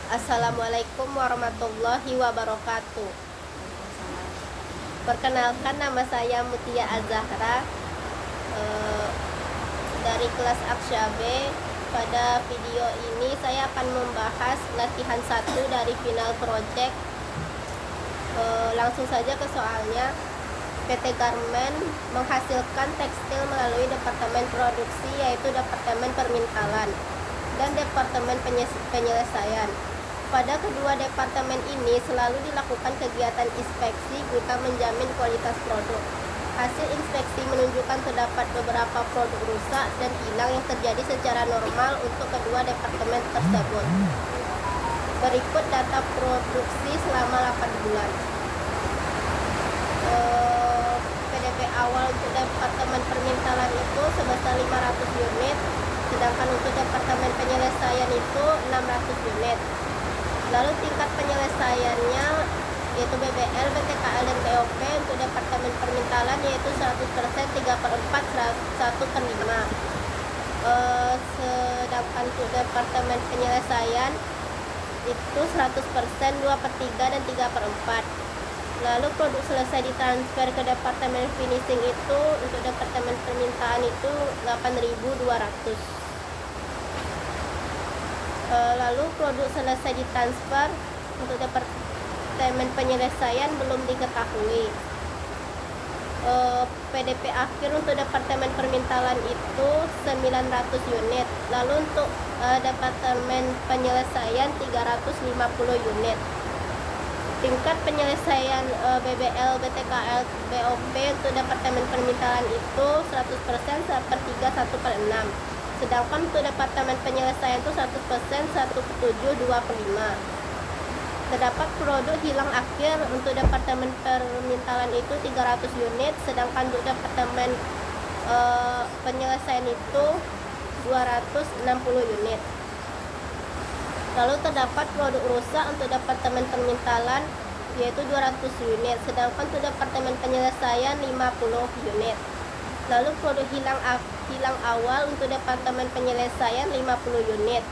Assalamualaikum warahmatullahi wabarakatuh. Perkenalkan, nama saya Mutia Azahra eh, dari kelas Aksya B. Pada video ini saya akan membahas latihan 1 dari final project. Langsung saja ke soalnya. PT Garmen menghasilkan tekstil melalui departemen produksi, yaitu departemen permintalan dan departemen penyelesaian. Pada kedua departemen ini selalu dilakukan kegiatan inspeksi guna menjamin kualitas produk. Hasil inspeksi menunjukkan terdapat beberapa produk rusak dan hilang yang terjadi secara normal untuk kedua departemen tersebut. Berikut data produksi selama 8 bulan. PDP awal untuk departemen permintalan itu sebesar 500 unit, sedangkan untuk departemen penyelesaian itu 600 unit. Lalu tingkat penyelesaiannya yaitu BBL, BTKL, dan BOP untuk departemen permintalan yaitu 100%, 3/4, 1/5. Sedangkan untuk departemen penyelesaian itu 100%, 2/3, dan 3/4. Lalu produk selesai ditransfer ke departemen finishing itu untuk departemen permintaan itu 8.200. Lalu produk selesai ditransfer untuk departemen penyelesaian belum diketahui. PDP akhir untuk departemen permintalan itu 900 unit. Lalu untuk departemen penyelesaian 350 unit. Tingkat penyelesaian BBL, BTKL, BOP untuk departemen permintalan itu 100%, 1/3, 1/6. Sedangkan untuk departemen penyelesaian itu 100%, 1/7, 2/5. Terdapat produk hilang akhir untuk departemen permintalan itu 300 unit, sedangkan untuk departemen penyelesaian itu 260 unit. Lalu terdapat produk rusak untuk departemen permintalan yaitu 200 unit, sedangkan untuk departemen penyelesaian 50 unit. Lalu produk hilang awal untuk departemen penyelesaian 50 unit.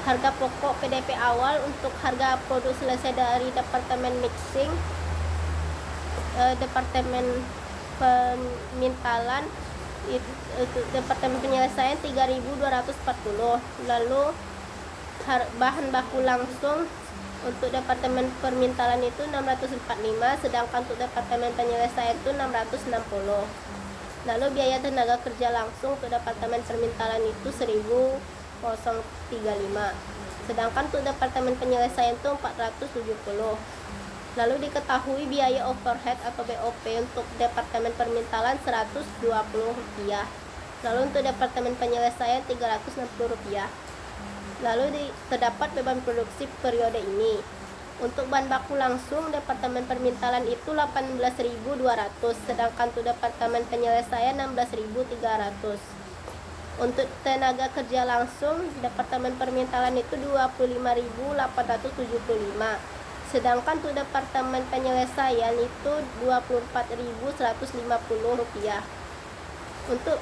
Harga pokok PDP awal untuk harga produk selesai dari departemen mixing, departemen permintalan untuk departemen penyelesaian 3.240. Lalu bahan baku langsung untuk departemen permintalan itu 645, sedangkan untuk departemen penyelesaian itu 660. Lalu biaya tenaga kerja langsung untuk departemen permintalan itu 1.035, sedangkan untuk departemen penyelesaian itu 470. Lalu diketahui biaya overhead atau BOP untuk departemen permintalan Rp120. Lalu untuk departemen penyelesaian Rp360. Lalu terdapat beban produksi periode ini. Untuk bahan baku langsung departemen permintalan itu 18.200, sedangkan untuk departemen penyelesaian 16.300. Untuk tenaga kerja langsung departemen permintalan itu 25.875, sedangkan untuk departemen penyelesaian itu Rp24.150. Untuk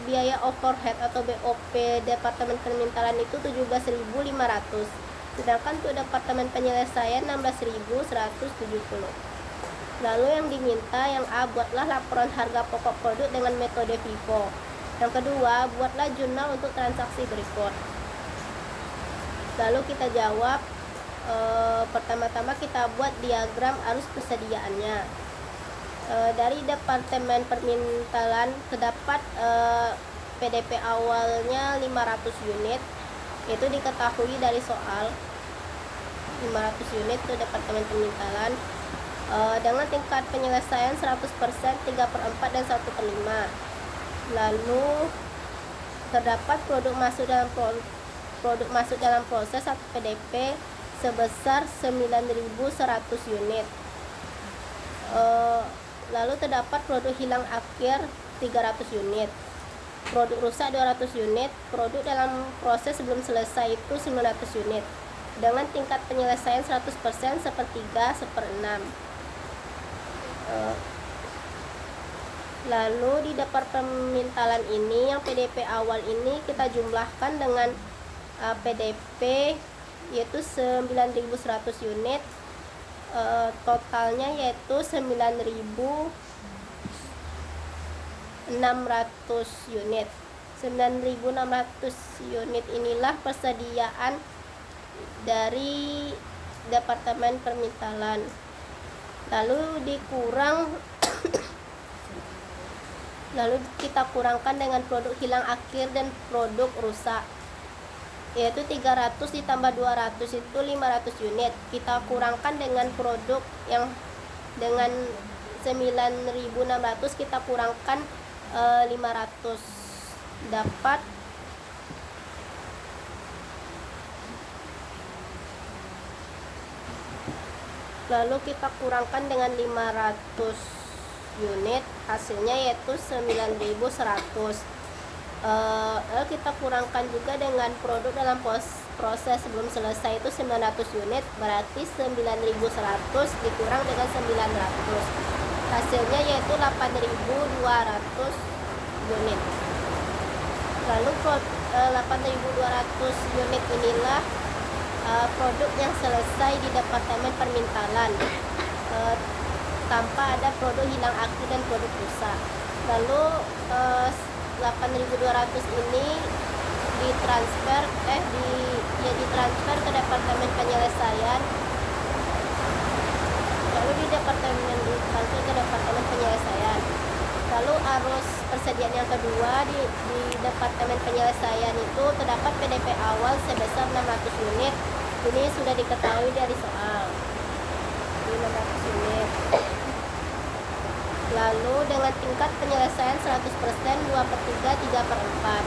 biaya overhead atau BOP departemen permintalan itu 17.500, sedangkan untuk departemen penyelesaian 16.170. Lalu yang diminta, yang A, buatlah laporan harga pokok produk dengan metode FIFO. Yang kedua, buatlah jurnal untuk transaksi berikut. Lalu kita jawab. Pertama-tama kita buat diagram arus persediaannya. Dari departemen permintalan terdapat PDP awalnya 500 unit, itu diketahui dari soal 500 unit itu departemen permintalan, dengan tingkat penyelesaian 100%, 3/4, dan 1/5. Lalu terdapat produk masuk dalam proses atau PDP sebesar 9.100 unit. Lalu terdapat produk hilang akhir 300 unit, produk rusak 200 unit, produk dalam proses sebelum selesai itu 900 unit, dengan tingkat penyelesaian 100%, 1/3, 1/6. Lalu di departemen permintalan ini yang PDP awal ini kita jumlahkan dengan PDP yaitu 9.100 unit. Totalnya yaitu 9.600 unit. 9.600 unit inilah persediaan dari Departemen Permintalan. Lalu lalu kita kurangkan dengan produk hilang akhir dan produk rusak, yaitu 300 ditambah 200 itu 500 unit. Kita kurangkan dengan produk yang dengan 9.600 kita kurangkan 500, dapat lalu kita kurangkan dengan 500 unit, hasilnya yaitu 9.100. Lalu kita kurangkan juga dengan produk dalam proses belum selesai itu 900 unit, berarti 9.100 dikurang dengan 900, hasilnya yaitu 8.200 unit. Lalu 8.200 unit inilah produk yang selesai di Departemen Permintalan, tanpa ada produk hilang akhir dan produk rusak. Lalu 8.200 ini ditransfer ke Departemen Penyelesaian. Lalu ditransfer ke Departemen Penyelesaian. Lalu arus persediaan yang kedua di Departemen Penyelesaian itu terdapat PDP awal sebesar 600 unit. Ini sudah diketahui dari soal. 600 unit. Lalu dengan tingkat penyelesaian 100%, 2/3, 3/4.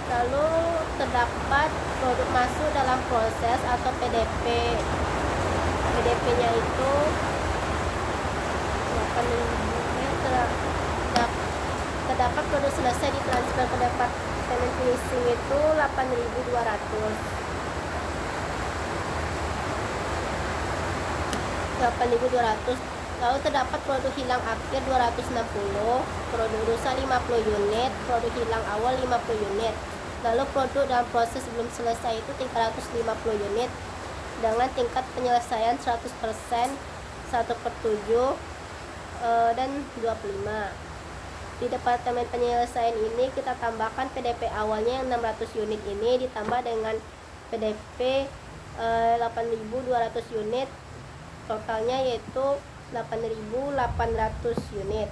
Lalu terdapat produk masuk dalam proses atau PDP. PDP-nya itu 8.000. Terdapat produk selesai ditransfer ke Departemen Finishing itu 8.200. 8.200. Lalu terdapat produk hilang akhir 260, produk rusak 50 unit, produk hilang awal 50 unit. Lalu produk dalam proses belum selesai itu 350 unit dengan tingkat penyelesaian 100%, 1/7 dan 25. Di Departemen Penyelesaian ini kita tambahkan PDP awalnya yang 600 unit ini ditambah dengan PDP 8.200 unit, totalnya yaitu 8.800 unit.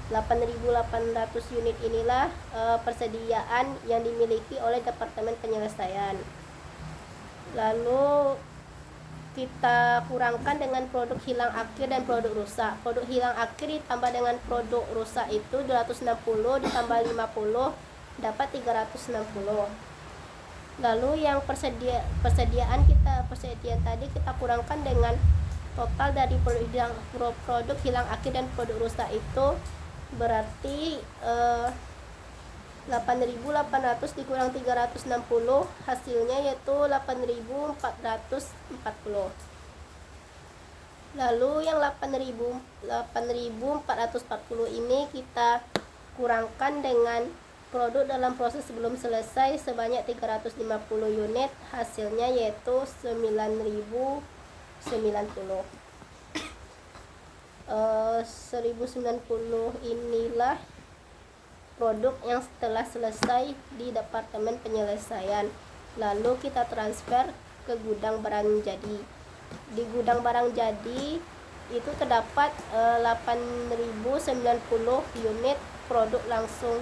8.800 unit inilah persediaan yang dimiliki oleh Departemen Penyelesaian. Lalu kita kurangkan dengan produk hilang akhir dan produk rusak. Produk hilang akhir ditambah dengan produk rusak itu 260 ditambah 50 dapat 360. Lalu yang persediaan tadi kita kurangkan dengan total dari produk hilang akhir dan produk rusak itu berarti 8.800 dikurang 360, hasilnya yaitu 8.440. Lalu yang 8.440 ini kita kurangkan dengan produk dalam proses sebelum selesai sebanyak 350 unit, hasilnya yaitu 9.090. 1090 inilah produk yang setelah selesai di Departemen Penyelesaian. Lalu kita transfer ke gudang barang jadi. Di gudang barang jadi itu terdapat 8.090 unit produk langsung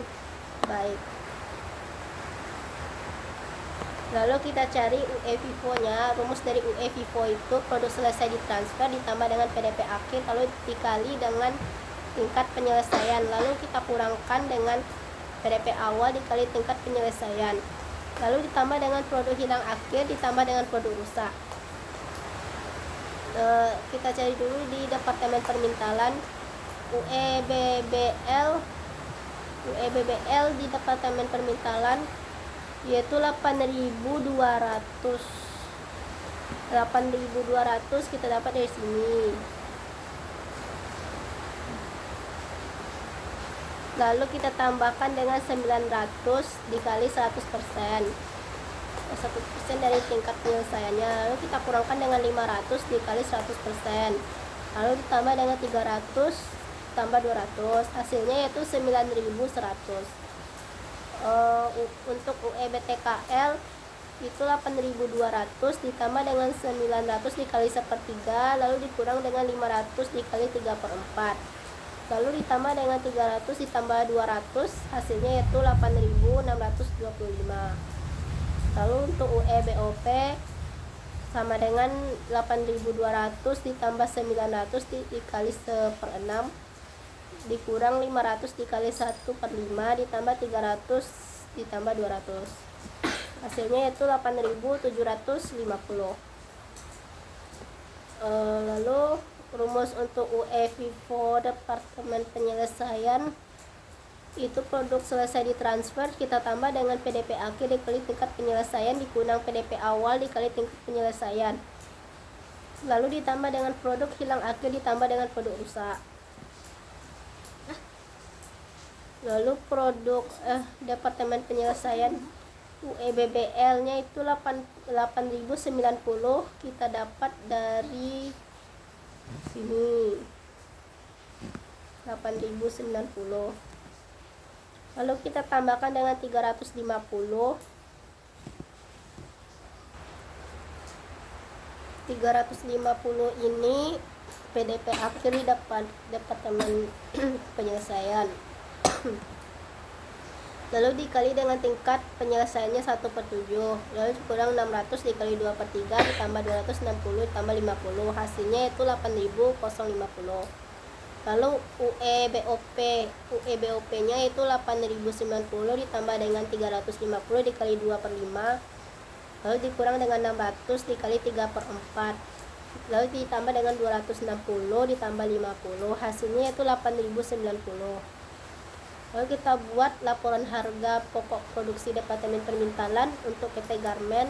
baik. Lalu kita cari UE FIFO-nya. Rumus dari UE FIFO itu produk selesai ditransfer ditambah dengan PDP akhir lalu dikali dengan tingkat penyelesaian, lalu kita kurangkan dengan PDP awal dikali tingkat penyelesaian, lalu ditambah dengan produk hilang akhir ditambah dengan produk rusak. Kita cari dulu di Departemen Permintalan UE BBL di Departemen Permintalan yaitu 8.200. 8.200 kita dapat dari sini. Lalu kita tambahkan dengan 900 dikali 100%. 1% dari tingkat penyelesaiannya. Lalu kita kurangkan dengan 500 dikali 100%. Lalu ditambah dengan 300 tambah 200, hasilnya yaitu 9.100. Untuk UEBTKL itu 8.200 ditambah dengan 900 dikali 1/3, lalu dikurang dengan 500 dikali 3/4, lalu ditambah dengan 300 ditambah 200, hasilnya yaitu 8.625. Lalu untuk UEBOP sama dengan 8.200 ditambah 900 dikali 1/6 dikurang 500 dikali 1/5 ditambah 300 ditambah 200, hasilnya yaitu 8.750. Lalu rumus untuk UE FIFO Departemen Penyelesaian itu produk selesai ditransfer kita tambah dengan PDP akhir dikali tingkat penyelesaian dikurang PDP awal dikali tingkat penyelesaian, lalu ditambah dengan produk hilang akhir ditambah dengan produk rusak. Lalu produk Departemen Penyelesaian UEBBL nya itu 8.090 kita dapat dari sini 8.090. Lalu kita tambahkan dengan 350. Ini PDP akhir di Departemen Penyelesaian. Lalu dikali dengan tingkat penyelesaiannya 1/7, lalu kurang 600 dikali 2/3 ditambah 260 ditambah 50, hasilnya itu 8.050. Lalu UEBOP nya itu 8.090 ditambah dengan 350 dikali 2/5, lalu dikurang dengan 600 dikali 3/4, lalu ditambah dengan 260 ditambah 50, hasilnya itu 8.090. Lalu kita buat laporan harga pokok produksi Departemen Permintalan untuk PT Garmen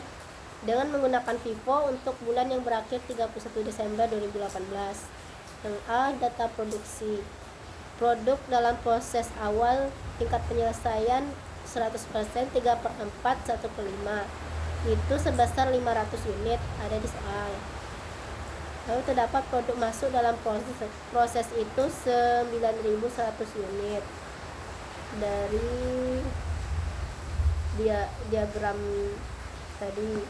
dengan menggunakan FIFO untuk bulan yang berakhir 31 Desember 2018. Yang A, data produksi. Produk dalam proses awal tingkat penyelesaian 100% 3/4 1/5 itu sebesar 500 unit, ada di soal. Lalu terdapat produk masuk dalam proses itu 9.100 unit. Dari diagram tadi,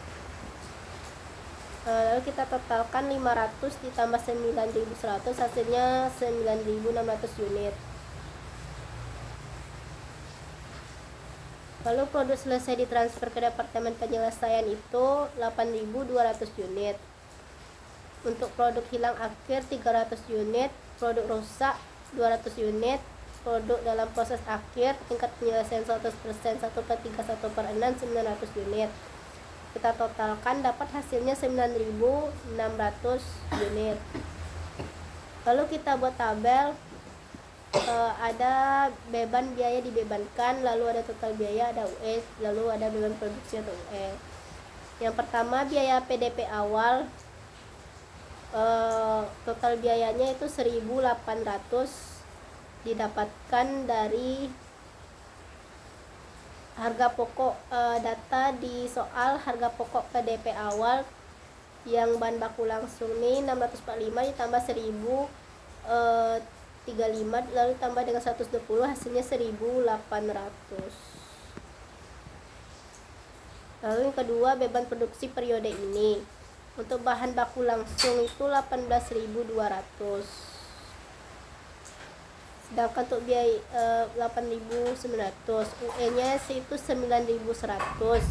lalu kita totalkan 500 ditambah 9.100, hasilnya 9.600 unit. Lalu produk selesai ditransfer ke Departemen Penyelesaian itu 8.200 unit. Untuk produk hilang akhir 300 unit, produk rusak 200 unit, produk dalam proses akhir tingkat penyelesaian 100% 1/3 1/6 900 unit. Kita totalkan dapat hasilnya 9.600 unit. Lalu kita buat tabel, ada beban biaya dibebankan, lalu ada total biaya, ada UE, lalu ada beban produksi atau UE. Yang pertama biaya PDP awal, total biayanya itu 1.800 didapatkan dari harga pokok, data di soal harga pokok PDP awal yang bahan baku langsung nih 645 ditambah 1.035 lalu tambah dengan 120, hasilnya 1.800. Lalu yang kedua beban produksi periode ini untuk bahan baku langsung itu 18.200. Sedangkan untuk biaya 8.900, UE nya itu 9.100,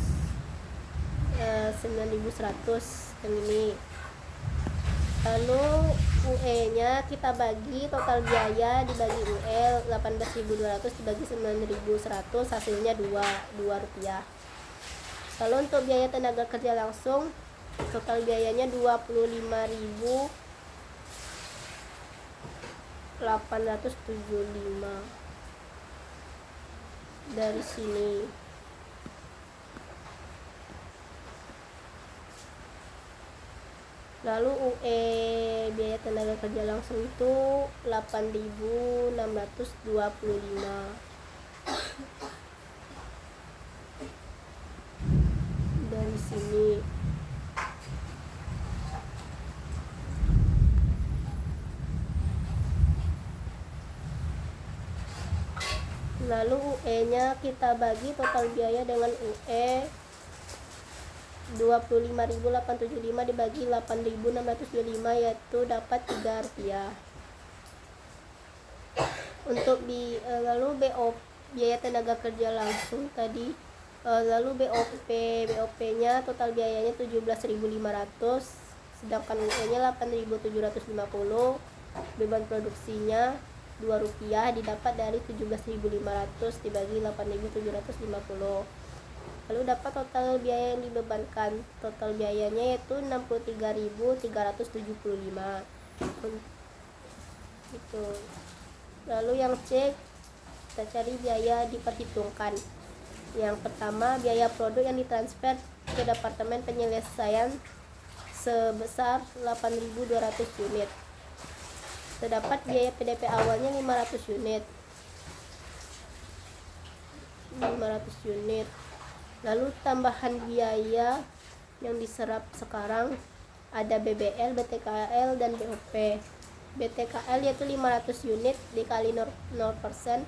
9.100 yang ini. Lalu UE nya kita bagi total biaya dibagi UE 18.200 dibagi 9.100, hasilnya 2 rupiah. Lalu untuk biaya tenaga kerja langsung total biayanya 25.875 dari sini. Lalu UE biaya tenaga kerja langsung itu 8.625 dari sini. Lalu UE-nya kita bagi total biaya dengan UE 25.875 dibagi 8.625, yaitu dapat 3 rupiah. Untuk lalu BOP, biaya tenaga kerja langsung tadi, lalu BOP-nya total biayanya 17.500, sedangkan UE-nya 8.750, beban produksinya 2 rupiah, didapat dari 17.500 dibagi 8.750. Lalu dapat total biaya yang dibebankan. Total biayanya yaitu 63.375. Gitu. Lalu yang C, kita cari biaya diperhitungkan. Yang pertama, biaya produk yang ditransfer ke Departemen Penyelesaian sebesar 8.200 unit. Terdapat biaya PDP awalnya 500 unit. Lalu tambahan biaya yang diserap sekarang ada BBL, BTKL, dan BOP. BTKL yaitu 500 unit dikali 0%. 0%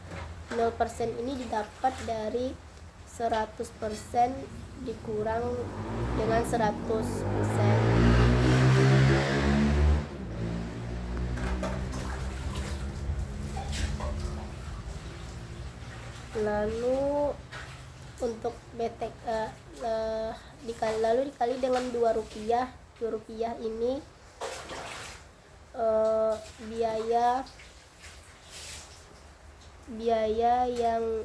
ini didapat dari 100% dikurang dengan 100%. Lalu untuk dikali dengan 2 rupiah. 2 rupiah ini biaya yang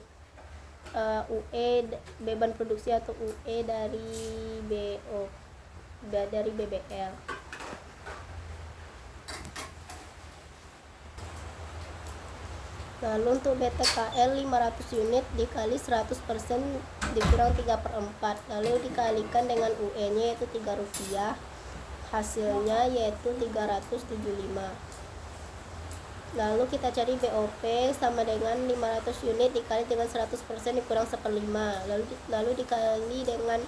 UE beban produksi atau UE dari BBL. Lalu untuk BTKL 500 unit dikali 100% dikurang 3/4, lalu dikalikan dengan UE-nya yaitu 3 rupiah, hasilnya yaitu 375. Lalu kita cari BOP sama dengan 500 unit dikali dengan 100% dikurang 1/5, lalu dikali dengan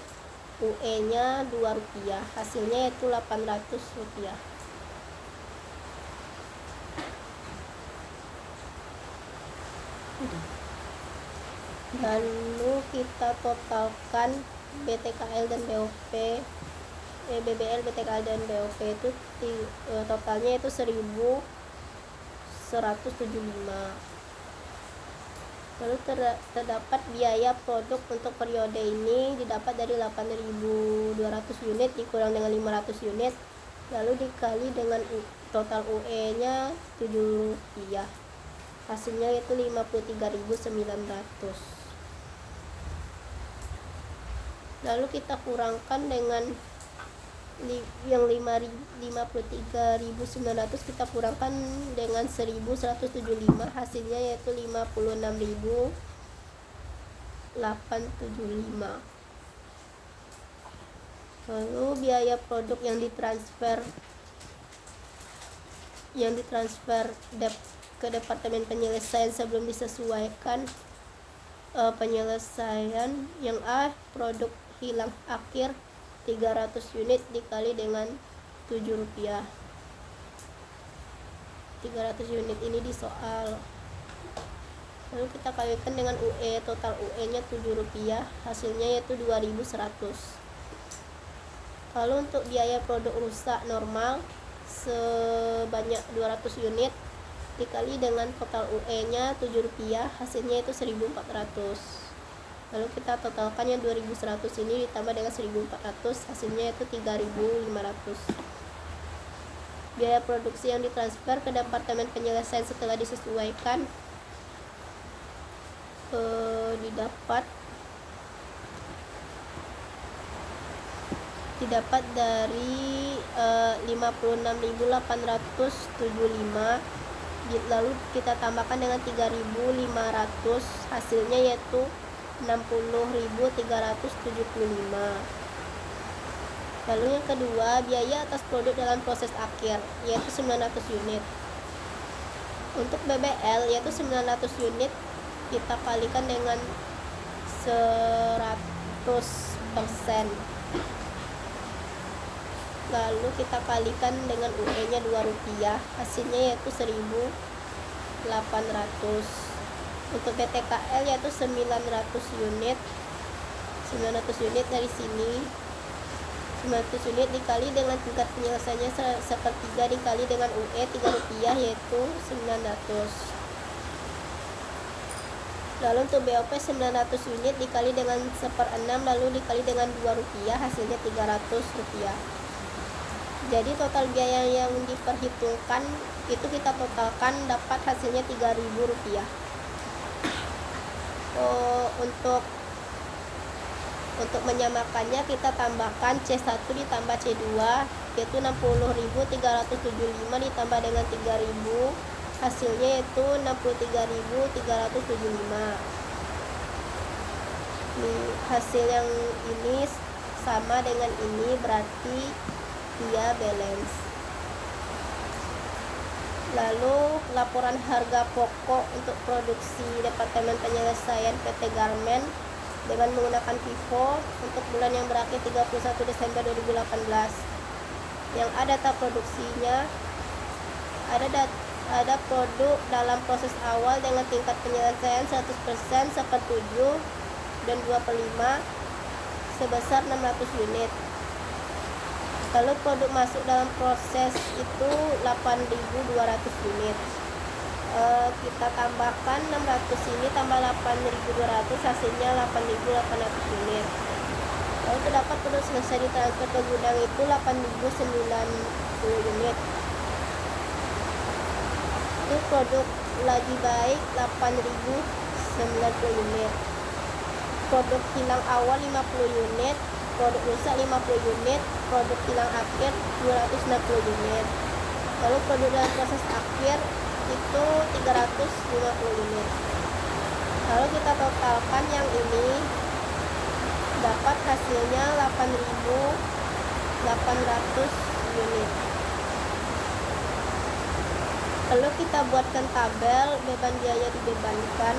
UE-nya 2 rupiah, hasilnya yaitu 800 rupiah. Lalu kita totalkan BTKL dan BOP, BBL, BTKL dan BOP itu totalnya itu 1.175. Lalu terdapat biaya produk untuk periode ini didapat dari 8.200 unit dikurang dengan 500 unit, lalu dikali dengan total UE-nya 7 rupiah, hasilnya yaitu 53.900. Lalu kita kurangkan dengan yang 53.900, kita kurangkan dengan 1.175, hasilnya yaitu 56.875. Lalu biaya produk yang ditransfer ke Departemen Penyelesaian sebelum disesuaikan penyelesaian yang A, produk hilang akhir 300 unit dikali dengan 7 rupiah. 300 unit ini di soal. Lalu kita kalikan dengan UE, total UE-nya 7 rupiah, hasilnya yaitu 2.100. Lalu untuk biaya produk rusak normal sebanyak 200 unit dikali dengan total UE-nya 7 rupiah, hasilnya itu 1.400. Lalu kita totalkan yang 2.100 ini ditambah dengan 1.400, hasilnya itu 3.500. Biaya produksi yang ditransfer ke Departemen Penyelesaian setelah disesuaikan didapat dari 56.875, lalu kita tambahkan dengan 3.500, hasilnya yaitu 60.375. Lalu yang kedua, biaya atas produk dalam proses akhir yaitu 900 unit. Untuk BBL yaitu 900 unit kita kalikan dengan 100%. lalu kita kalikan dengan UE nya Rp2, hasilnya yaitu 1.800. Untuk BTKL yaitu 900 unit. 900 unit dari sini, 900 unit dikali dengan tingkat penyelesaiannya 1/3 dikali dengan UE Rp3 yaitu 900. Lalu untuk BOP 900 unit dikali dengan 1/6 lalu dikali dengan Rp2, hasilnya Rp300. Jadi total biaya yang diperhitungkan itu kita totalkan dapat hasilnya Rp3.000. Untuk menyamakannya kita tambahkan C1 ditambah C2 yaitu 60.375 ditambah dengan 3.000, hasilnya yaitu 63.375. Hasil yang ini sama dengan ini, berarti dia balance. Lalu laporan harga pokok untuk produksi Departemen Penyelesaian PT Garmen dengan menggunakan FIFO untuk bulan yang berakhir 31 Desember 2018. Yang ada data produksinya, ada produk dalam proses awal dengan tingkat penyelesaian 100%, 1/7 dan 2/5 sebesar 600 unit. Lalu produk masuk dalam proses itu 8.200 unit. Kita tambahkan 600 ini tambah 8.200, hasilnya 8.800 unit. Lalu terdapat produk selesai ditransfer ke gudang itu 8.090 unit. Itu produk lagi baik 8.090 unit. Produk hilang awal 50 unit, produk rusak 50 unit, produk hilang akhir 260 unit. Lalu produk dalam proses akhir itu 350 unit. Lalu kita totalkan yang ini, dapat hasilnya 8.800 unit. Lalu kita buatkan tabel beban biaya dibebankan.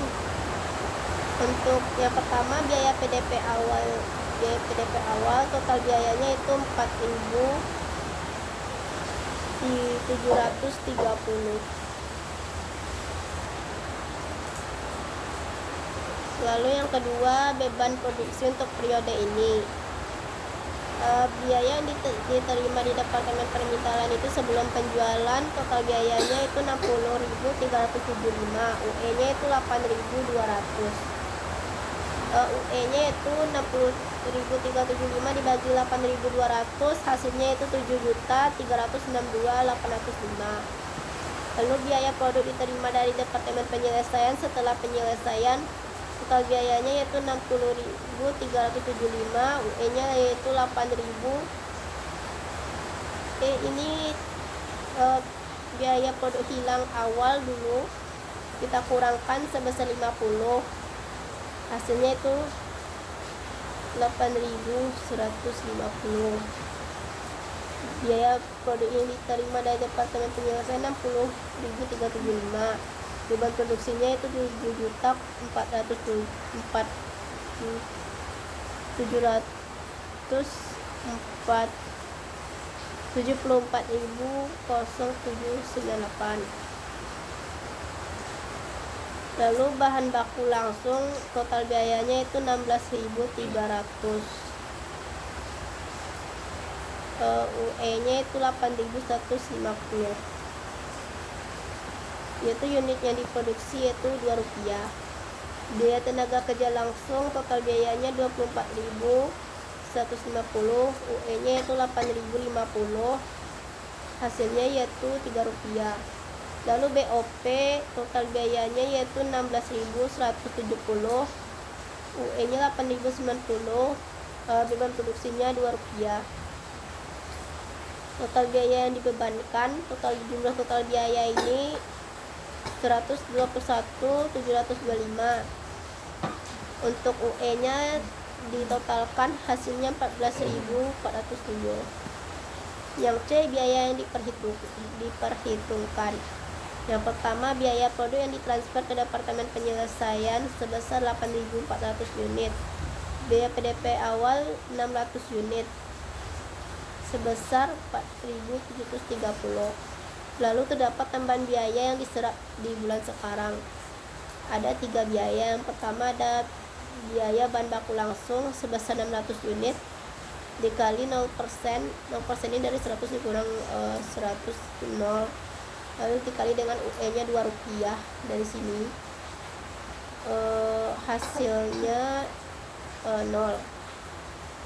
Untuk yang pertama biaya PDP awal, total biayanya itu 4.730. Lalu yang kedua beban produksi untuk periode ini. Biaya yang diterima di Departemen Permintaan itu sebelum penjualan, total biayanya itu 60.375, UE nya itu 8.200. UE nya itu 60.375 dibagi 8.200, hasilnya itu 7.362.805. Lalu biaya produk diterima dari Departemen Penyelesaian setelah penyelesaian, total biayanya yaitu 60.375, UE nya yaitu 8.000. Ini biaya produk hilang awal dulu kita kurangkan sebesar 50, hasilnya itu 8.150. Biaya produk yang diterima dari Departemen Penyelesaian 60.375. Beban produksinya itu 74.078. Lalu bahan baku langsung total biayanya itu 16.300. UE nya itu 8.150. Yaitu unit yang diproduksi yaitu Rp2. Biaya tenaga kerja langsung total biayanya 24.150, UE nya itu 8.050, hasilnya yaitu Rp3. Lalu BOP total biayanya yaitu 16.170, UE nya 8.090, beban produksinya Rp2. Total biaya yang dibebankan, jumlah total biaya ini 121.725. Untuk UE nya ditotalkan hasilnya 14.407. Yang C, biaya yang diperhitungkan. Yang pertama, biaya produk yang ditransfer ke Departemen Penyelesaian sebesar 8.400 unit. Biaya PDP awal 600 unit. sebesar 4.730. Lalu terdapat tambahan biaya yang diserap di bulan sekarang. Ada 3 biaya. Yang pertama ada biaya bahan baku langsung sebesar 600 unit dikali 0%. 0% ini dari 100 dikurang 100 0, lalu dikali dengan UE-nya Rp2 dari sini. Hasilnya 0.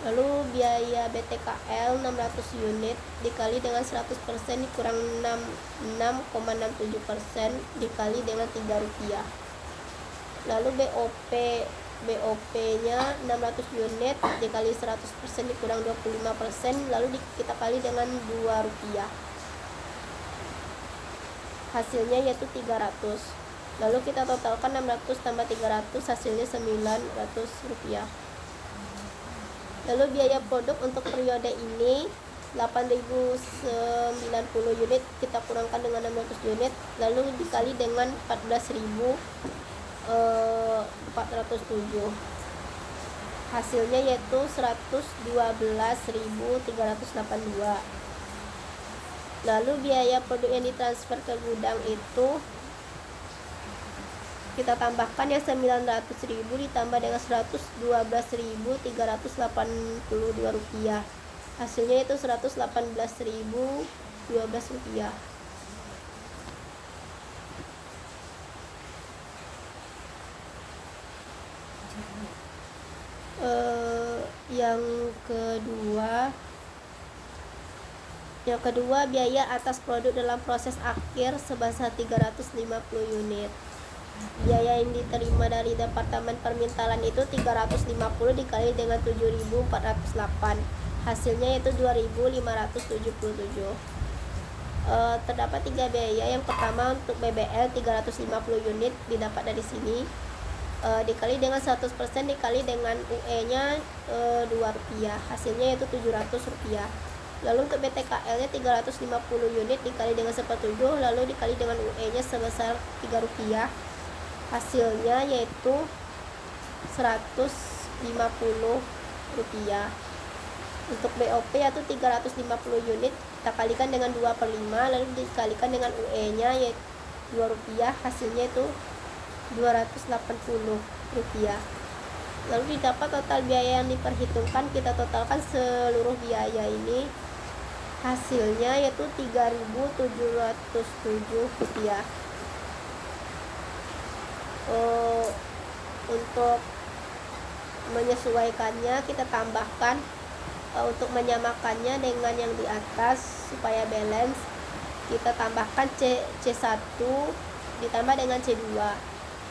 Lalu biaya BTKL 600 unit dikali dengan 100% dikurang 6,67% dikali dengan Rp3. Lalu BOP-nya 600 unit dikali 100% dikurang 25%, lalu kita kali dengan Rp2. Hasilnya yaitu 300. Lalu kita totalkan 600 tambah 300, hasilnya Rp900. Lalu biaya produk untuk periode ini 8.090 unit kita kurangkan dengan 600 unit, lalu dikali dengan 14.407. Hasilnya yaitu 112.382. Lalu biaya produk yang ditransfer ke gudang itu kita tambahkan yang 900.000 ditambah dengan 112.382 rupiah. Hasilnya itu 118.012 rupiah. Yang kedua biaya atas produk dalam proses akhir sebesar 350 unit. Biaya yang diterima dari Departemen Permintalan itu 350 dikali dengan 7.408. Hasilnya itu 2.577. Terdapat 3 biaya. Yang pertama untuk BBL 350 unit didapat dari sini, dikali dengan 100% dikali dengan UE-nya Rp2. Hasilnya yaitu Rp700. Lalu untuk BTKL nya 350 unit dikali dengan 1/7, lalu dikali dengan UE-nya sebesar Rp3. Hasilnya yaitu Rp150. Untuk BOP yaitu 350 unit kita kalikan dengan 2/5, lalu dikalikan dengan UE-nya yaitu Rp2. Hasilnya itu Rp280. Lalu didapat total biaya yang diperhitungkan, kita totalkan seluruh biaya ini, hasilnya yaitu Rp3.707. Untuk menyesuaikannya kita tambahkan, untuk menyamakannya dengan yang di atas supaya balance, kita tambahkan C1 ditambah dengan C2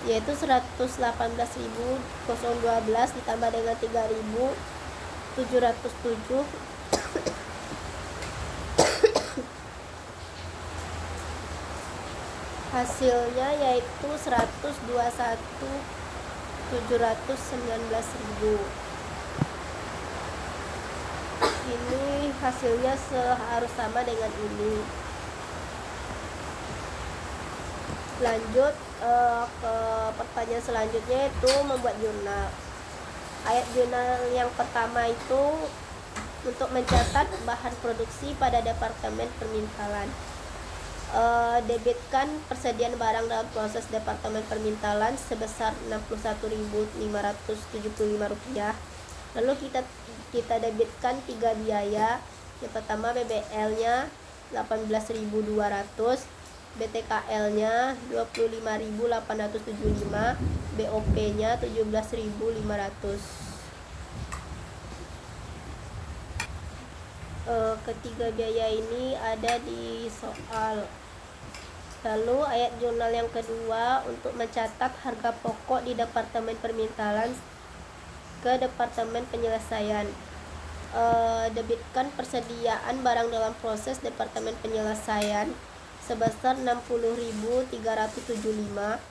yaitu 118.012 ditambah dengan 3.707. Hasilnya yaitu 121.719.000. Ini hasilnya harus sama dengan ini. Lanjut ke pertanyaan selanjutnya, yaitu membuat jurnal. Ayat jurnal yang pertama itu untuk mencatat bahan produksi pada Departemen Permintalan. Debitkan persediaan barang dalam proses Departemen Permintalan sebesar Rp65.575. Lalu kita debitkan 3 biaya. Yang pertama BBL-nya 18.200, BTKL-nya 25.875, BOP-nya 17.500. Ketiga biaya ini ada di soal. Lalu ayat jurnal yang kedua untuk mencatat harga pokok di Departemen Permintalan ke Departemen Penyelesaian. Debitkan persediaan barang dalam proses Departemen Penyelesaian sebesar 60.375.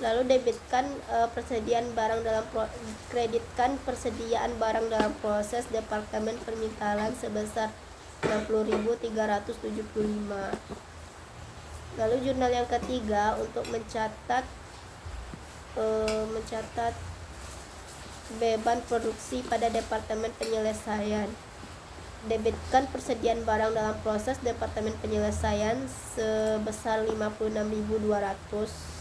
Lalu debitkan persediaan barang kreditkan persediaan barang dalam proses Departemen Permintalan sebesar 60.375. Lalu jurnal yang ketiga untuk mencatat beban produksi pada Departemen Penyelesaian. debitkan persediaan barang dalam proses Departemen Penyelesaian sebesar 56.200.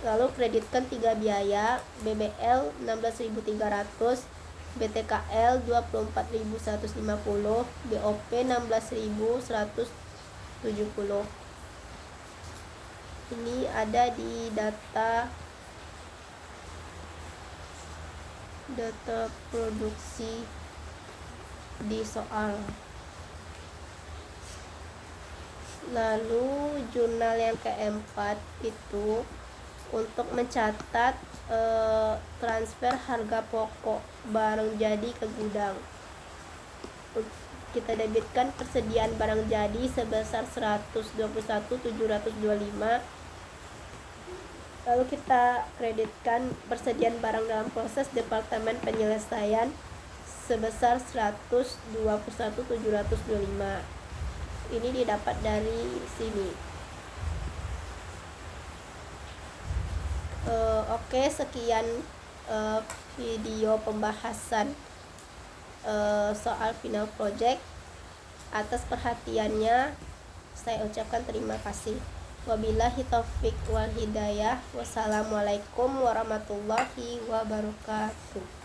Lalu kreditkan 3 biaya, BBL 16.300, BTKL 24.150, BOP 16.170. Ini ada di data produksi di soal. Lalu jurnal yang keempat itu untuk mencatat transfer harga pokok barang jadi ke gudang. Kita debitkan persediaan barang jadi sebesar 121.725. Lalu kita kreditkan persediaan barang dalam proses Departemen Penyelesaian sebesar 121.725. Ini didapat dari sini. Oke, sekian video pembahasan soal final project. Atas perhatiannya saya ucapkan terima kasih. Wabillahi taufik wal hidayah. Wassalamualaikum warahmatullahi wabarakatuh.